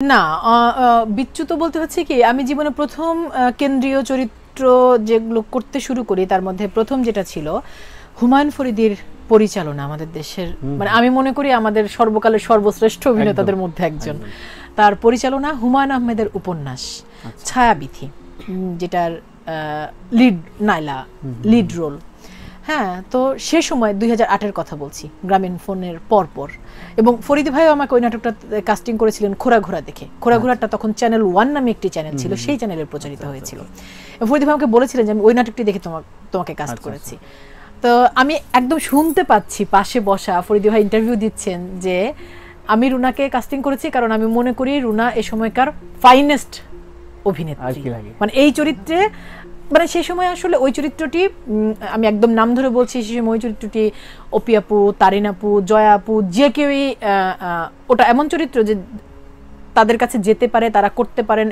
না, বিচ্যুত বলতে হচ্ছে কি, আমি জীবনে প্রথম কেন্দ্রীয় চরিত্র যেগুলো করতে শুরু করি তার মধ্যে প্রথম যেটা ছিল হুমায়ুন ফরিদির পরিচালনা। আমাদের দেশের মানে আমি মনে করি আমাদের সর্বকালের সর্বশ্রেষ্ঠ অভিনেতাদের মধ্যে একজন। তার পরিচালনা, হুমায়ুন আহমেদের উপন্যাস ছায়াবিথি, যেটার লিড নাইলা লিড রোল। হ্যাঁ, তো সে সময় 2008-এর কথা বলছি, গ্রামীণ ফোনের পরপর। এবং ফরিদি ভাইও আমাকে ওই নাটকটা কাস্টিং করেছিলেন খোরাঘোরা দেখে। খোরাঘোরাটা তখন চ্যানেল 1 নামে একটি চ্যানেল ছিল, সেই চ্যানেলে প্রচারিত হয়েছিল। ফরিদি ভাই আমাকে বলেছিলেন যে আমি ওই নাটকটি দেখে তোমাকে কাস্ট করেছি। তো আমি একদম শুনতে পাচ্ছি পাশে বসা ফরিদি ভাই ইন্টারভিউ দিচ্ছেন যে আমি রুনাকে কাস্টিং করেছি কারণ আমি মনে করি রুনা এ সময়কার ফাইনেস্ট অভিনেত্রী। মানে এই চরিত্রে, মানে সেই সময় আসলে ওই চরিত্রটি, আমি একদম নাম ধরে বলছি, সেই সময় ওই চরিত্রটি অপি আপু, তারিন আপু, জয়া আপু, যে কেউই, ওটা এমন চরিত্র যে তাদের কাছে যেতে পারে, তারা করতে পারেন।